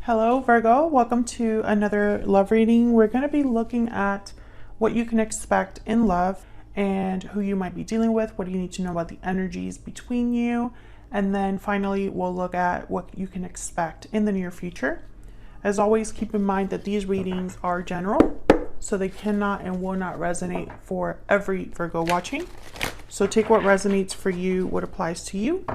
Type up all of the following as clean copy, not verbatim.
Hello Virgo, welcome to another love reading. We're going to be looking at what you can expect in love and who you might be dealing with, what do you need to know about the energies between you, and then finally we'll look at what you can expect in the near future. As always, keep in mind that these readings are general, so they cannot and will not resonate for every Virgo watching. So take what resonates for you, what applies to you.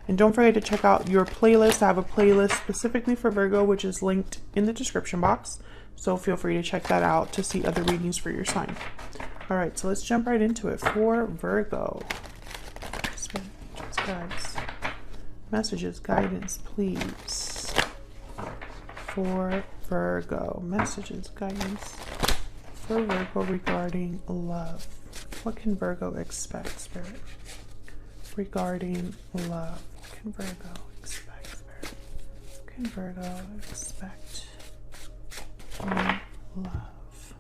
And don't forget to check out your playlist. I have a playlist specifically for Virgo, which is linked in the description box. So feel free to check that out to see other readings for your sign. All right, so let's jump right into it. For Virgo, messages, guidance, please. For Virgo, messages, guidance for Virgo regarding love. What can Virgo expect, Spirit? Regarding love. What can Virgo expect, Spirit? What can Virgo expect in love?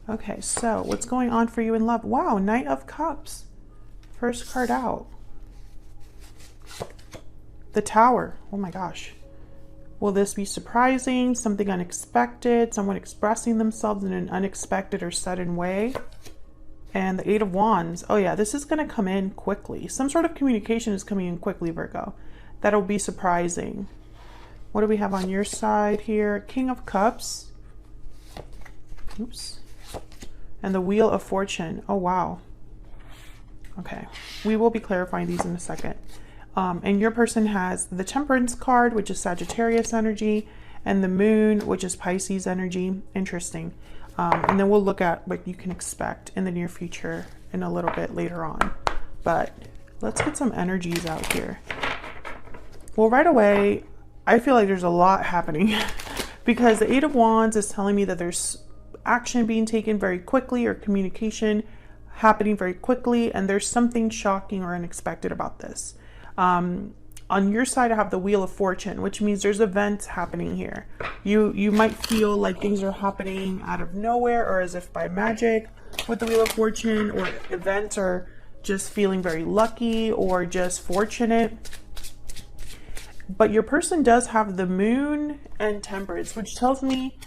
Okay, so what's going on for you in love? Wow, Knight of Cups. First card out. The Tower. Oh my gosh. Will this be surprising? Something unexpected? Someone expressing themselves in an unexpected or sudden way? And the Eight of Wands. Oh yeah, this is going to come in quickly. Some sort of communication is coming in quickly, Virgo. That'll be surprising. What do we have on your side here? King of Cups. Oops. And the Wheel of Fortune. Oh wow. Okay. We will be clarifying these in a second. And your person has the Temperance card, which is Sagittarius energy, and the Moon, which is Pisces energy. Interesting. And then we'll look at what you can expect in the near future in a little bit later on. But let's get some energies out here. Well, right away, I feel like there's a lot happening because the Eight of Wands is telling me that there's action being taken very quickly or communication happening very quickly, and there's something shocking or unexpected about this. On your side, I have the Wheel of Fortune, which means there's events happening here. You might feel like things are happening out of nowhere or as if by magic with the Wheel of Fortune, or events are just feeling very lucky or just fortunate. But your person does have the Moon and Temperance, which tells me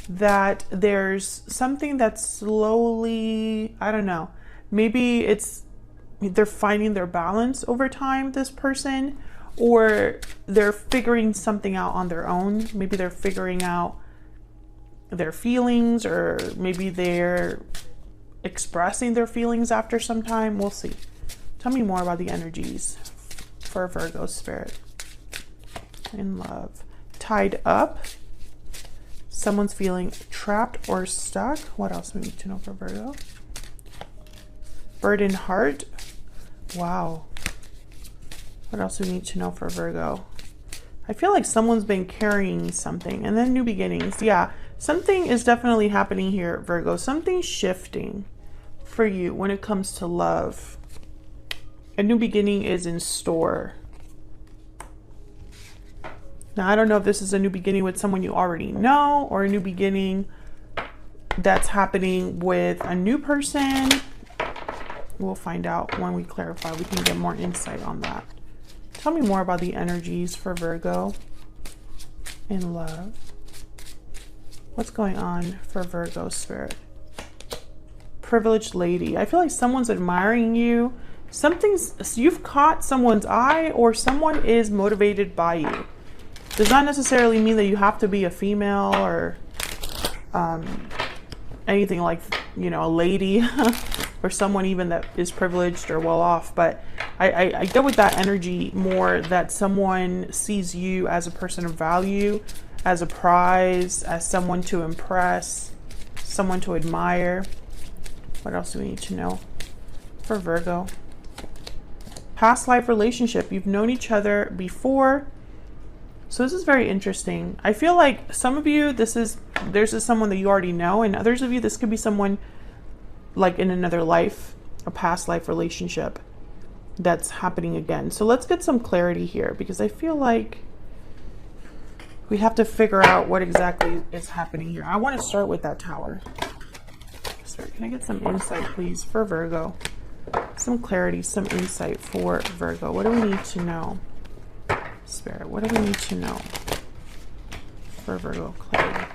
that there's something that's slowly, I don't know, maybe they're finding their balance over time, this person, or they're figuring something out on their own. Maybe they're figuring out their feelings, or maybe they're expressing their feelings after some time. We'll see. Tell me more about the energies for Virgo spirit in love. Tied up. Someone's feeling trapped or stuck. What else do we need to know for Virgo? Burdened heart. Wow. What else do we need to know for Virgo? I feel like someone's been carrying something. And then new beginnings. Yeah, something is definitely happening here, Virgo. Something's shifting for you when it comes to love. A new beginning is in store. Now, I don't know if this is a new beginning with someone you already know, or a new beginning that's happening with a new person. We'll find out when we clarify. We can get more insight on that. Tell me more about the energies for Virgo in love. What's going on for Virgo spirit? Privileged lady. I feel like someone's admiring you. You've caught someone's eye, or someone is motivated by you. Does not necessarily mean that you have to be a female or anything like, you know, a lady or someone even that is privileged or well off. But I get with that energy more that someone sees you as a person of value, as a prize, as someone to impress, someone to admire. What else do we need to know for Virgo? Past life relationship. You've known each other before. So this is very interesting. I feel like some of you, there's someone that you already know, and others of you, this could be someone like in another life, a past life relationship that's happening again. So let's get some clarity here, because I feel like we have to figure out what exactly is happening here. I want to start with that Tower. So can I get some insight, please, for Virgo? Some clarity, some insight for Virgo. What do we need to know? Spirit, what do we need to know for Virgo? Clarity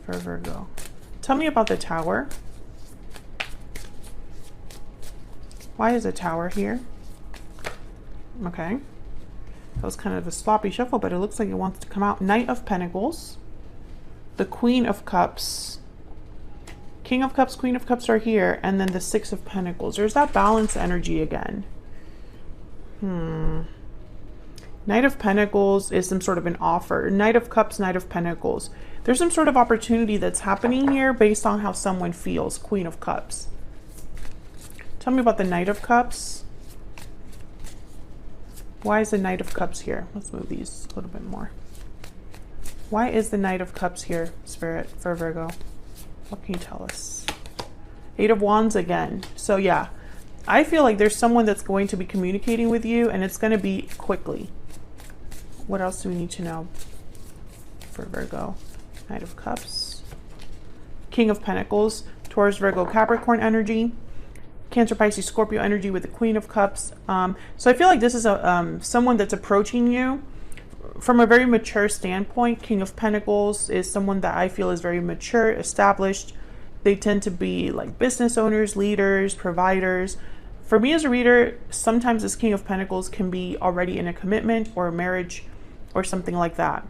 for Virgo. Tell me about the Tower. Why is a Tower here? Okay. That was kind of a sloppy shuffle, but it looks like it wants to come out. Knight of Pentacles. The Queen of Cups. King of Cups, Queen of Cups are here. And then the Six of Pentacles. There's that balance energy again. Knight of Pentacles is some sort of an offer. Knight of Cups, Knight of Pentacles. There's some sort of opportunity that's happening here based on how someone feels. Queen of Cups. Tell me about the Knight of Cups. Why is the Knight of Cups here? Let's move these a little bit more. Why is the Knight of Cups here, Spirit, for Virgo? What can you tell us? Eight of Wands again. So yeah, I feel like there's someone that's going to be communicating with you, and it's going to be quickly. What else do we need to know for Virgo? Knight of Cups. King of Pentacles. Taurus, Virgo, Capricorn energy. Cancer, Pisces, Scorpio energy with the Queen of Cups. So I feel like this is someone that's approaching you from a very mature standpoint. King of Pentacles is someone that I feel is very mature, established. They tend to be like business owners, leaders, providers. For me as a reader, sometimes this King of Pentacles can be already in a commitment or a marriage or something like that.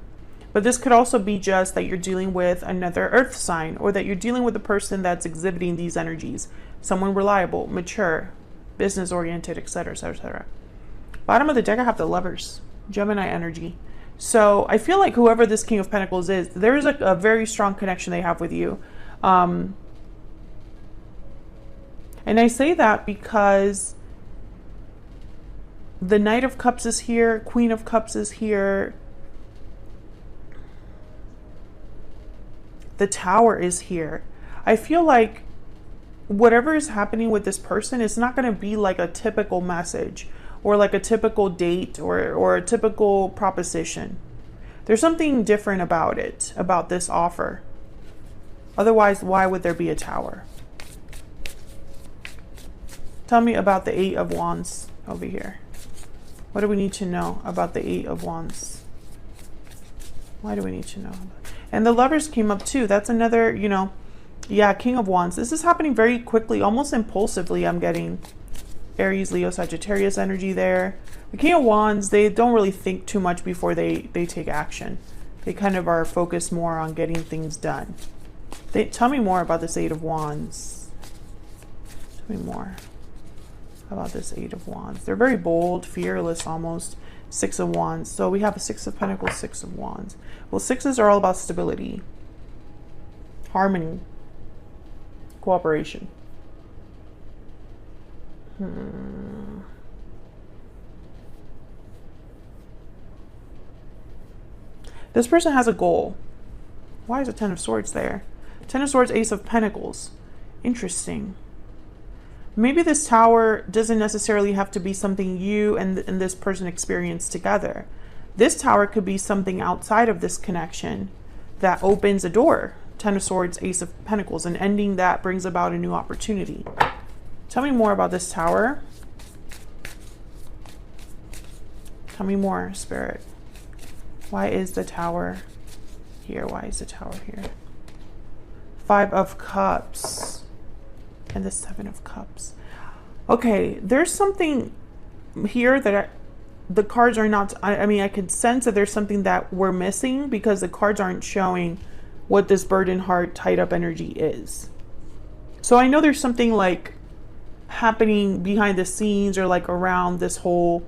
But this could also be just that you're dealing with another earth sign, or that you're dealing with a person that's exhibiting these energies. Someone reliable, mature, business-oriented, etc., etc., etc. Bottom of the deck, I have the Lovers, Gemini energy. So I feel like whoever this King of Pentacles is, there is a very strong connection they have with you. And I say that because the Knight of Cups is here, Queen of Cups is here, the Tower is here. I feel like whatever is happening with this person is not going to be like a typical message or like a typical date or a typical proposition. There's something different about it, about this offer. Otherwise, why would there be a Tower? Tell me about the Eight of Wands over here. What do we need to know about the Eight of Wands? Why do we need to know? And the Lovers came up too. That's another, you know, yeah, King of Wands. This is happening very quickly, almost impulsively. I'm getting Aries, Leo, Sagittarius energy there. The King of Wands, they don't really think too much before they take action. They kind of are focused more on getting things done. Tell me more about this Eight of Wands. Tell me more about this Eight of Wands. They're very bold, fearless almost. Six of Wands. So we have a Six of Pentacles, Six of Wands. Well, sixes are all about stability, harmony, cooperation. This person has a goal. Why is a Ten of Swords there? Ten of Swords, Ace of Pentacles. Interesting. Maybe this Tower doesn't necessarily have to be something you and this person experience together. This Tower could be something outside of this connection that opens a door. Ten of Swords, Ace of Pentacles, and ending that brings about a new opportunity. Tell me more about this Tower. Tell me more, Spirit. Why is the Tower here? Why is the Tower here? Five of Cups. And the Seven of Cups. Okay, there's something here that the cards are not, I mean, I could sense that there's something that we're missing because the cards aren't showing what this burden heart tied up energy is. So I know there's something like happening behind the scenes or like around this whole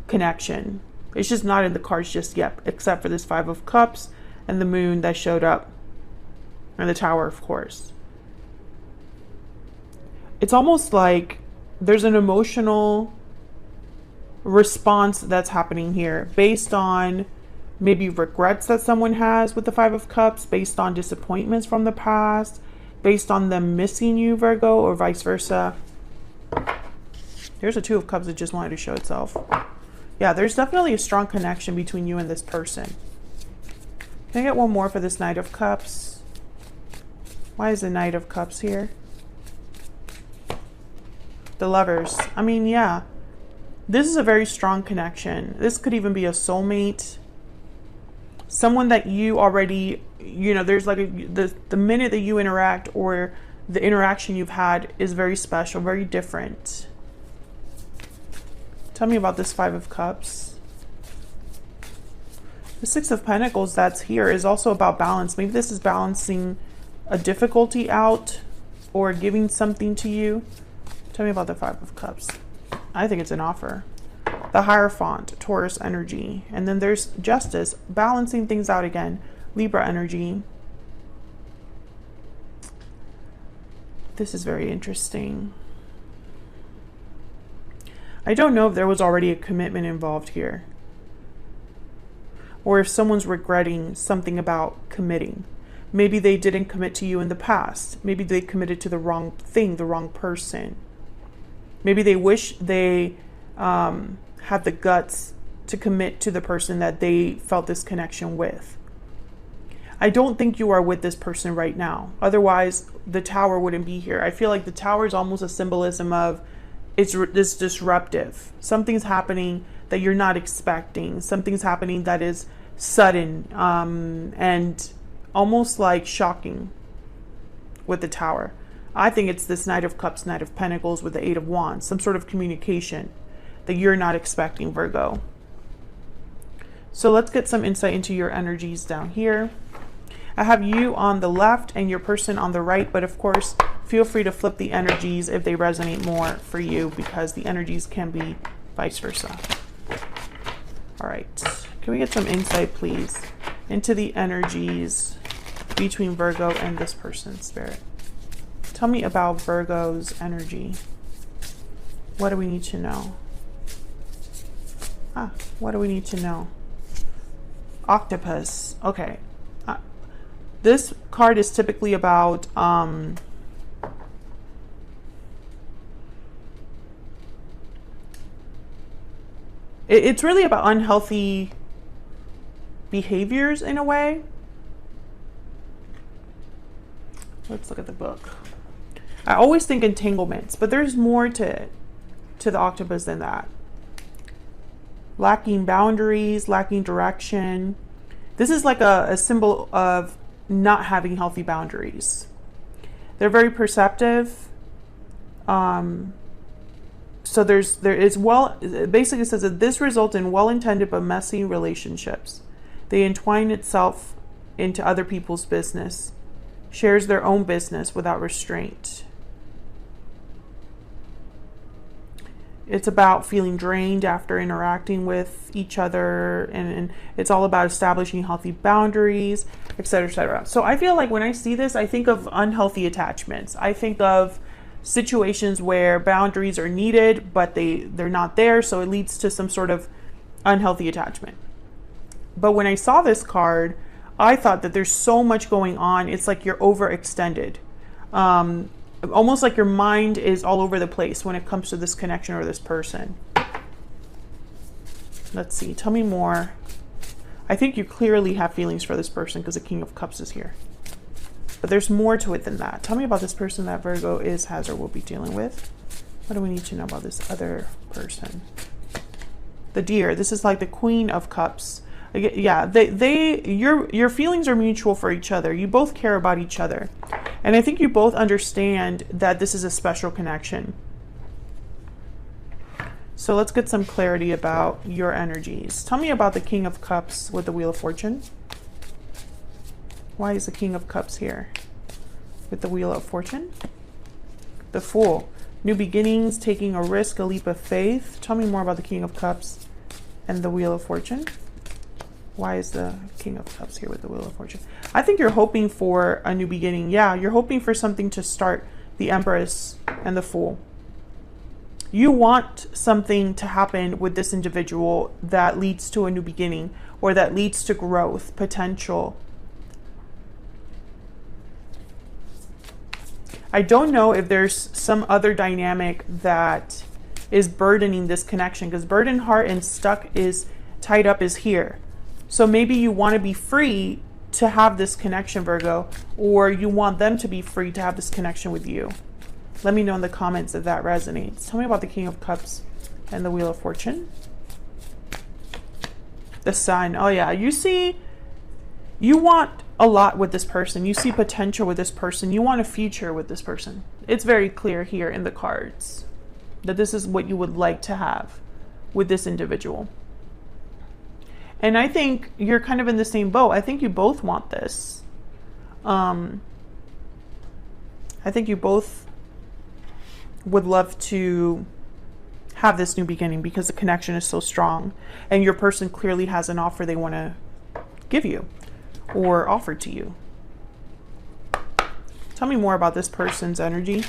connection. It's just not in the cards just yet, except for this Five of Cups and the Moon that showed up, and the Tower, of course. It's almost like there's an emotional response that's happening here based on maybe regrets that someone has with the Five of Cups, based on disappointments from the past, based on them missing you, Virgo, or vice versa. There's a Two of Cups that just wanted to show itself. Yeah, there's definitely a strong connection between you and this person. Can I get one more for this Knight of Cups? Why is the Knight of Cups here? The Lovers. I mean, yeah. This is a very strong connection. This could even be a soulmate. Someone that you already, you know, there's like the minute that you interact or the interaction you've had is very special, very different. Tell me about this Five of Cups. The Six of Pentacles that's here is also about balance. Maybe this is balancing a difficulty out or giving something to you. Tell me about the Five of Cups. I think it's an offer. The Hierophant, Taurus energy. And then there's Justice, balancing things out again. Libra energy. This is very interesting. I don't know if there was already a commitment involved here, or if someone's regretting something about committing. Maybe they didn't commit to you in the past. Maybe they committed to the wrong thing, the wrong person. Maybe they wish they had the guts to commit to the person that they felt this connection with. I don't think you are with this person right now. Otherwise, the Tower wouldn't be here. I feel like the Tower is almost a symbolism of this disruptive. Something's happening that you're not expecting. Something's happening that is sudden and almost like shocking with the Tower. I think it's this Knight of Cups, Knight of Pentacles with the Eight of Wands. Some sort of communication that you're not expecting, Virgo. So let's get some insight into your energies down here. I have you on the left and your person on the right, but of course, feel free to flip the energies if they resonate more for you, because the energies can be vice versa. All right, can we get some insight, please, into the energies between Virgo and this person, Spirit? Tell me about Virgo's energy. What do we need to know? What do we need to know? Octopus. Okay. This card is typically about it's really about unhealthy behaviors in a way. Let's look at the book. I always think entanglements, but there's more to the octopus than that. Lacking boundaries, lacking direction. This is like a symbol of not having healthy boundaries. They're very perceptive. So there is basically it says that this results in well-intended but messy relationships. They entwine itself into other people's business, shares their own business without restraint. It's about feeling drained after interacting with each other, and it's all about establishing healthy boundaries, etc., etc. So I feel like when I see this, I think of unhealthy attachments. I think of situations where boundaries are needed, but they're not there, so it leads to some sort of unhealthy attachment. But when I saw this card, I thought that there's so much going on. It's like you're overextended. Almost like your mind is all over the place when it comes to this connection or this person. Let's see. Tell me more. I think you clearly have feelings for this person because the King of Cups is here. But there's more to it than that. Tell me about this person that Virgo is, has, or will be dealing with. What do we need to know about this other person? The Deer. This is like the Queen of Cups. Yeah, your feelings are mutual for each other. You both care about each other. And I think you both understand that this is a special connection. So let's get some clarity about your energies. Tell me about the King of Cups with the Wheel of Fortune. Why is the King of Cups here with the Wheel of Fortune? The Fool. New beginnings, taking a risk, a leap of faith. Tell me more about the King of Cups and the Wheel of Fortune. Why is the King of Cups here with the Wheel of Fortune? I think you're hoping for a new beginning. Yeah, you're hoping for something to start. The Empress and the Fool. You want something to happen with this individual that leads to a new beginning, or that leads to growth, potential. I don't know if there's some other dynamic that is burdening this connection, because burden, heart, and stuck is tied up is here. So maybe you want to be free to have this connection, Virgo, or you want them to be free to have this connection with you. Let me know in the comments if that resonates. Tell me about the King of Cups and the Wheel of Fortune. The Sun. Oh yeah, you see, you want a lot with this person. You see potential with this person. You want a future with this person. It's very clear here in the cards that this is what you would like to have with this individual. And I think you're kind of in the same boat. I think you both want this. I think you both would love to have this new beginning because the connection is so strong, and your person clearly has an offer they want to give you or offer to you. Tell me more about this person's energy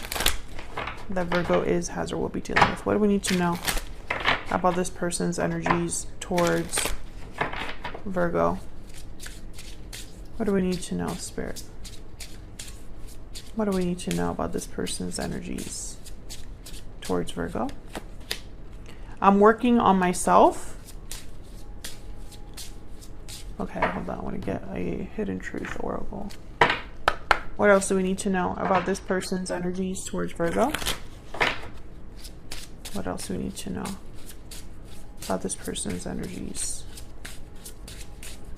that Virgo is, has, or will be dealing with. What do we need to know about this person's energies towards Virgo? What do we need to know, Spirit? What do we need to know about this person's energies towards Virgo? I'm working on myself. Okay, hold on. I want to get a hidden truth oracle. What else do we need to know about this person's energies towards Virgo? What else do we need to know about this person's energies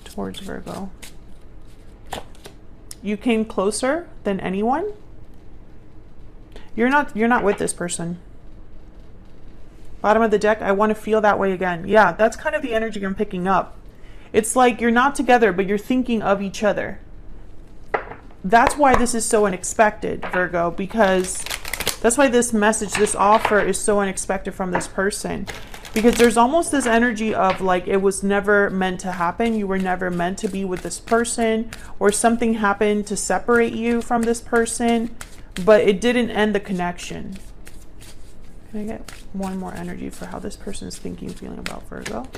towards Virgo? You came closer than anyone. You're not with this person. Bottom of the deck, I want to feel that way again. Yeah, that's kind of the energy I'm picking up. It's like you're not together, but you're thinking of each other. That's why this is so unexpected, Virgo, because that's why this message, this offer is so unexpected from this person. Because there's almost this energy of like it was never meant to happen. You were never meant to be with this person, or something happened to separate you from this person, but it didn't end the connection. Can I get one more energy for how this person is thinking, feeling about Virgo?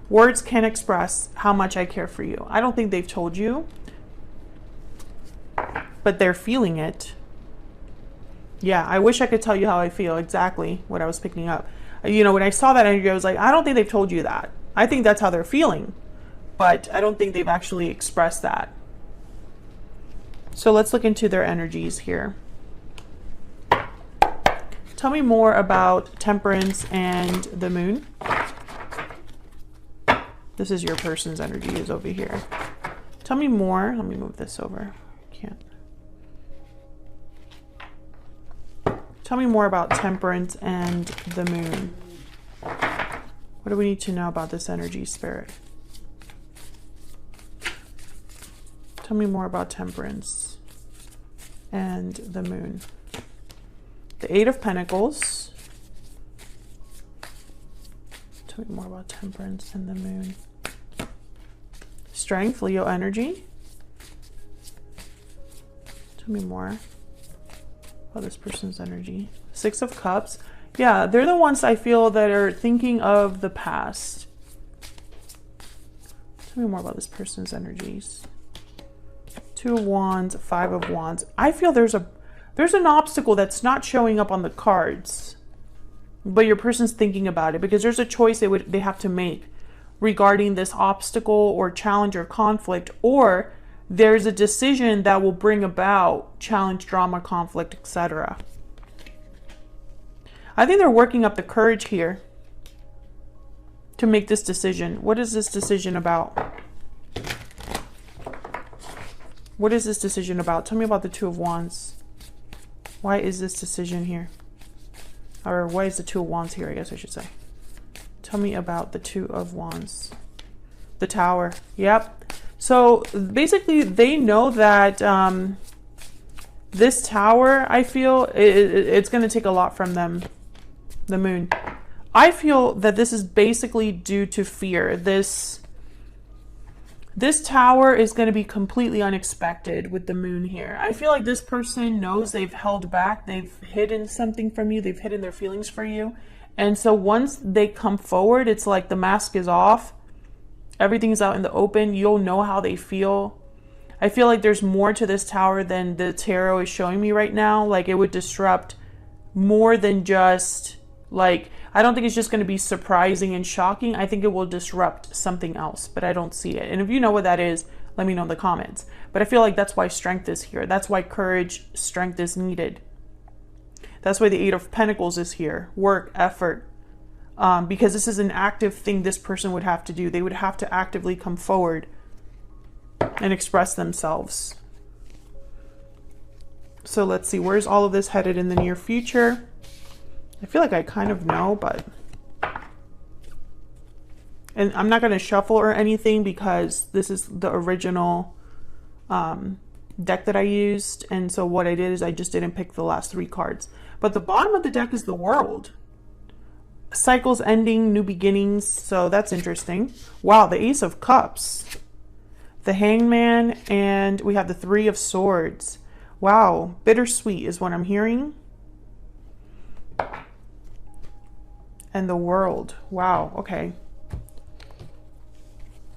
Words can't express how much I care for you. I don't think they've told you, but they're feeling it. Yeah, I wish I could tell you how I feel, exactly what I was picking up. You know, when I saw that energy, I was like, I don't think they've told you that. I think that's how they're feeling, but I don't think they've actually expressed that. So let's look into their energies here. Tell me more about Temperance and the Moon. This is your person's energy is over here. Tell me more. Let me move this over. Can't. Tell me more about Temperance and the Moon. What do we need to know about this energy, Spirit? Tell me more about Temperance and the Moon. The Eight of Pentacles. Tell me more about Temperance and the Moon. Strength, Leo energy. Tell me more about this person's energy. Six of Cups. Yeah, they're the ones I feel that are thinking of the past. Tell me more about this person's energies. Two of Wands, Five of Wands. I feel there's an obstacle that's not showing up on the cards, but your person's thinking about it because there's a choice they have to make regarding this obstacle or challenge or conflict, or there's a decision that will bring about challenge, drama, conflict, etc. I think they're working up the courage here to make this decision. What is this decision about? What is this decision about? Tell me about the Two of Wands. Why is this decision here? Or why is the Two of Wands here, I guess I should say. Tell me about the Two of Wands. The Tower. Yep. So basically they know that this Tower, I feel, it's going to take a lot from them. The Moon. I feel that this is basically due to fear. This Tower is going to be completely unexpected with the Moon here. I feel like this person knows they've held back. They've hidden something from you. They've hidden their feelings for you. And so once they come forward, it's like the mask is off. Everything's out in the open. You'll know how they feel. I feel like there's more to this Tower than the tarot is showing me right now. Like it would disrupt more than just like, I don't think it's just going to be surprising and shocking. I think it will disrupt something else, but I don't see it. And if you know what that is, let me know in the comments. But I feel like that's why strength is here. That's why courage, strength is needed. That's why the Eight of Pentacles is here. Work, effort, because this is an active thing this person would have to do. They would have to actively come forward and express themselves. So let's see, where's all of this headed in the near future? I feel like I kind of know, but... And I'm not going to shuffle or anything because this is the original deck that I used. And so what I did is I just didn't pick the last 3 cards. But the bottom of the deck is the World. Cycles ending, new beginnings. So that's interesting. Wow, the Ace of Cups. The Hangman, and we have the 3 of Swords. Wow, bittersweet is what I'm hearing. And the World. Wow, okay.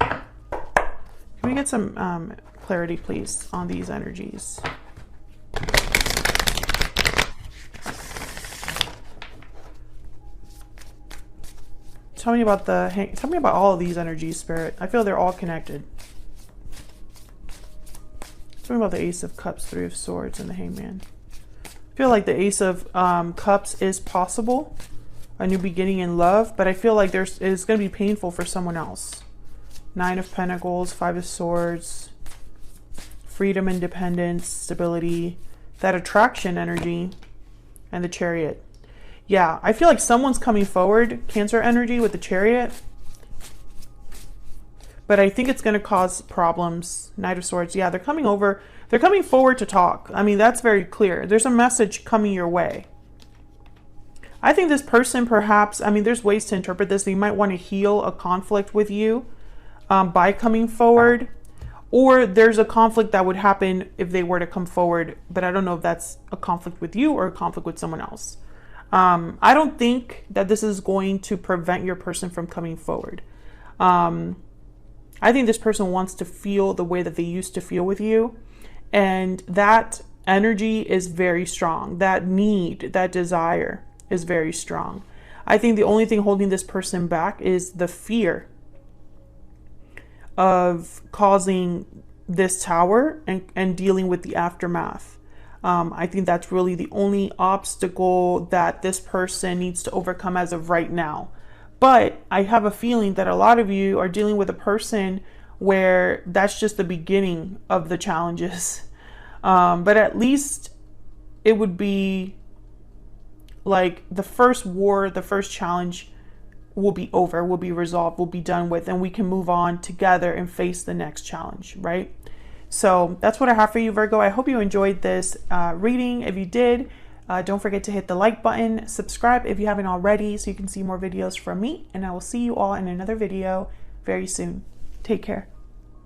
Can we get some clarity, please, on these energies? Tell me about tell me about all of these energies, Spirit. I feel they're all connected. Tell me about the Ace of Cups, 3 of Swords, and the Hangman. I feel like the Ace of Cups is possible, a new beginning in love, but I feel like it's going to be painful for someone else. 9 of Pentacles, 5 of Swords, freedom, independence, stability, that attraction energy, and the Chariot. Yeah, I feel like someone's coming forward, Cancer energy with the Chariot, but I think it's going to cause problems. Knight of Swords, yeah, they're coming over. They're coming forward to talk. I mean, that's very clear. There's a message coming your way. I think this person perhaps, I mean, there's ways to interpret this. They might want to heal a conflict with you. By coming forward, or there's a conflict that would happen if they were to come forward, but I don't know if that's a conflict with you or a conflict with someone else. I don't think that this is going to prevent your person from coming forward. I think this person wants to feel the way that they used to feel with you, and that energy is very strong. That need, that desire is very strong. I think the only thing holding this person back is the fear of causing this tower and dealing with the aftermath. I think that's really the only obstacle that this person needs to overcome as of right now. But I have a feeling that a lot of you are dealing with a person where that's just the beginning of the challenges. But at least it would be like the first war, the first challenge will be over, will be resolved, will be done with, and we can move on together and face the next challenge, right? So that's what I have for you, Virgo. I hope you enjoyed this reading. If you did, don't forget to hit the like button, subscribe if you haven't already so you can see more videos from me, and I will see you all in another video very soon. Take care.